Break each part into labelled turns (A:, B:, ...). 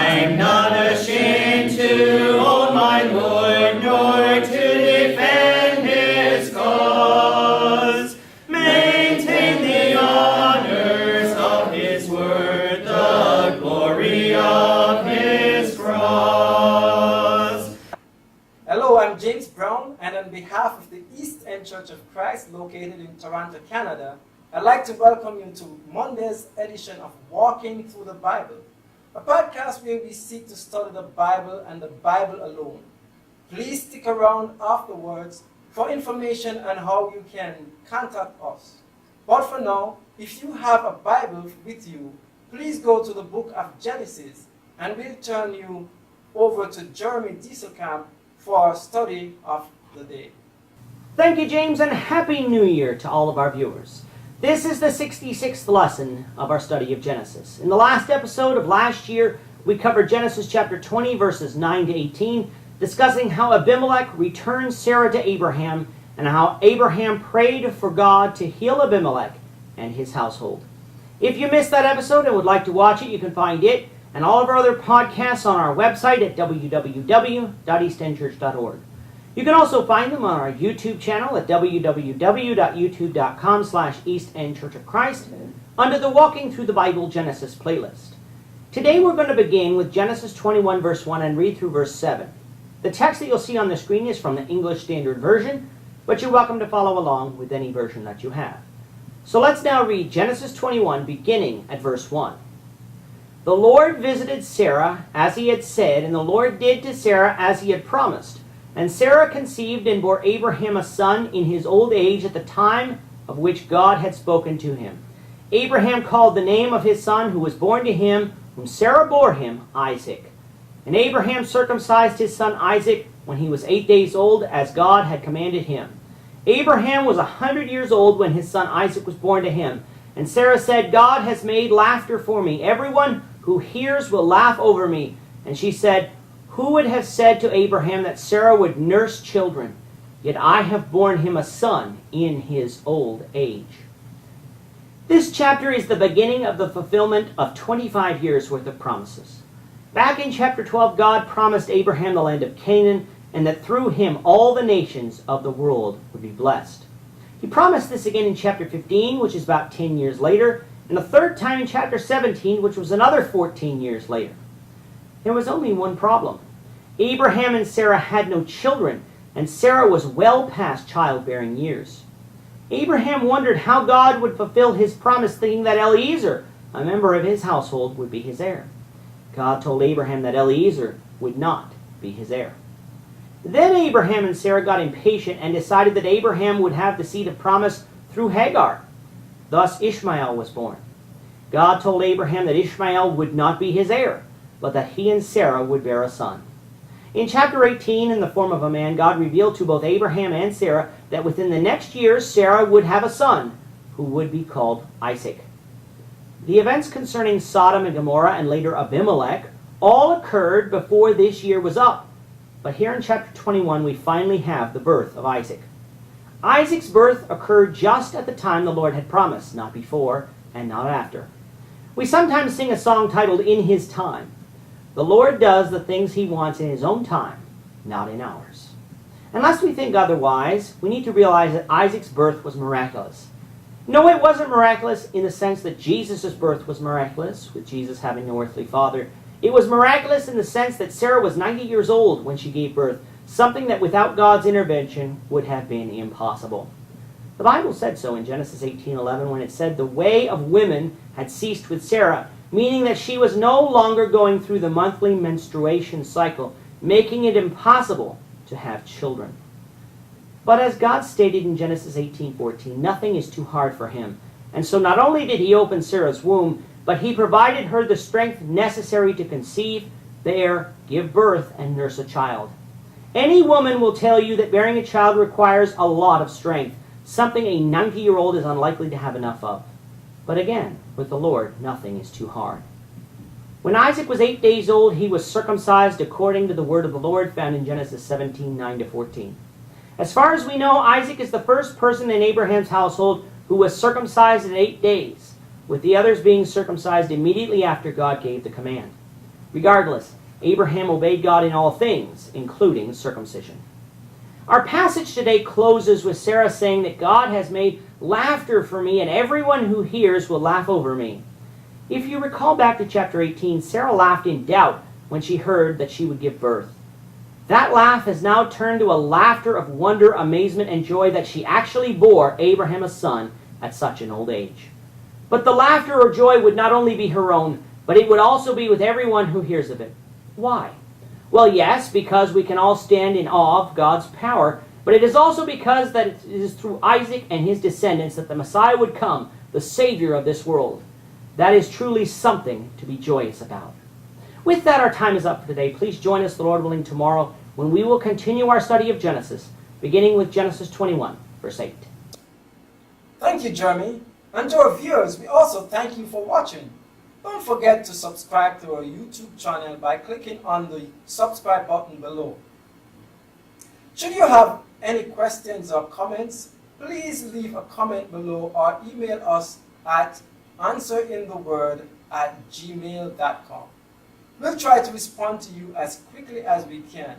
A: I'm not ashamed to own my Lord, nor to defend his cause. Maintain the honors of his word, the glory of his cross.
B: Hello, I'm James Brown, and on behalf of the East End Church of Christ located in Toronto, Canada, I'd like to welcome you to Monday's edition of Walking Through the Bible, a podcast where we seek to study the Bible and the Bible alone. Please stick around afterwards for information on how you can contact us. But for now, if you have a Bible with you, please go to the book of Genesis, and we'll turn you over to Jeremy Dieselkamp for our study of the day.
C: Thank you, James, and Happy New Year to all of our viewers. This is the 66th lesson of our study of Genesis. In the last episode of last year, we covered Genesis chapter 20, verses 9 to 18, discussing how Abimelech returned Sarah to Abraham and how Abraham prayed for God to heal Abimelech and his household. If you missed that episode and would like to watch it, you can find it and all of our other podcasts on our website at www.eastendchurch.org. You can also find them on our YouTube channel at www.youtube.com/EastEndChurchOfChrist under the Walking Through the Bible Genesis playlist. Today we're going to begin with Genesis 21 verse 1 and read through verse 7. The text that you'll see on the screen is from the English Standard Version, but you're welcome to follow along with any version that you have. So let's now read Genesis 21 beginning at verse 1. The Lord visited Sarah as he had said, and the Lord did to Sarah as he had promised. And Sarah conceived and bore Abraham a son in his old age at the time of which God had spoken to him. Abraham called the name of his son who was born to him, whom Sarah bore him, Isaac. And Abraham circumcised his son Isaac when he was 8 days old, as God had commanded him. Abraham was 100 years old when his son Isaac was born to him. And Sarah said, God has made laughter for me. Everyone who hears will laugh over me. And she said, who would have said to Abraham that Sarah would nurse children? Yet I have borne him a son in his old age. This chapter is the beginning of the fulfillment of 25 years worth of promises. Back in chapter 12, God promised Abraham the land of Canaan, and that through him all the nations of the world would be blessed. He promised this again in chapter 15, which is about 10 years later, and a third time in chapter 17, which was another 14 years later. There was only one problem. Abraham and Sarah had no children, and Sarah was well past childbearing years. Abraham wondered how God would fulfill his promise, thinking that Eliezer, a member of his household, would be his heir. God told Abraham that Eliezer would not be his heir. Then Abraham and Sarah got impatient and decided that Abraham would have the seed of promise through Hagar. Thus Ishmael was born. God told Abraham that Ishmael would not be his heir, but that he and Sarah would bear a son. In chapter 18, in the form of a man, God revealed to both Abraham and Sarah that within the next year Sarah would have a son who would be called Isaac. The events concerning Sodom and Gomorrah and later Abimelech all occurred before this year was up. But here in chapter 21 we finally have the birth of Isaac. Isaac's birth occurred just at the time the Lord had promised, not before and not after. We sometimes sing a song titled In His Time. The Lord does the things He wants in His own time, not in ours. Unless we think otherwise, we need to realize that Isaac's birth was miraculous. No, it wasn't miraculous in the sense that Jesus' birth was miraculous, with Jesus having no earthly father. It was miraculous in the sense that Sarah was 90 years old when she gave birth, something that without God's intervention would have been impossible. The Bible said so in Genesis 18:11 when it said the way of women had ceased with Sarah, meaning that she was no longer going through the monthly menstruation cycle, making it impossible to have children. But as God stated in Genesis 18:14, nothing is too hard for Him. And so not only did He open Sarah's womb, but He provided her the strength necessary to conceive, bear, give birth, and nurse a child. Any woman will tell you that bearing a child requires a lot of strength, something a 90-year-old is unlikely to have enough of. But again, with the Lord, nothing is too hard. When Isaac was 8 days old, he was circumcised according to the word of the Lord found in Genesis 17:9-14. As far as we know, Isaac is the first person in Abraham's household who was circumcised at 8 days, with the others being circumcised immediately after God gave the command. Regardless, Abraham obeyed God in all things, including circumcision. Our passage today closes with Sarah saying that God has made laughter for me, and everyone who hears will laugh over me. If you recall back to chapter 18, Sarah laughed in doubt when she heard that she would give birth. That laugh has now turned to a laughter of wonder, amazement, and joy that she actually bore Abraham a son at such an old age. But the laughter or joy would not only be her own, but it would also be with everyone who hears of it. Why? Well, yes, because we can all stand in awe of God's power, but it is also because that it is through Isaac and his descendants that the Messiah would come, the Savior of this world. That is truly something to be joyous about. With that, our time is up for today. Please join us, the Lord willing, tomorrow when we will continue our study of Genesis, beginning with Genesis 21, verse 8.
B: Thank you, Jeremy. And to our viewers, we also thank you for watching. Don't forget to subscribe to our YouTube channel by clicking on the subscribe button below. Should you have any questions or comments, please leave a comment below or email us at answerintheword@gmail.com. We'll try to respond to you as quickly as we can.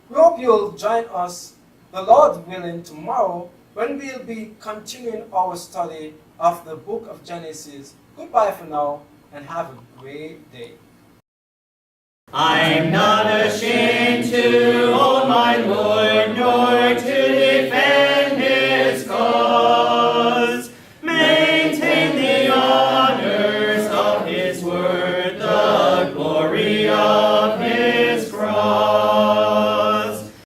B: We hope you'll join us, the Lord willing, tomorrow when we'll be continuing our study of the book of Genesis. Goodbye for now, and have a great day.
A: I'm not ashamed to own my Lord, nor to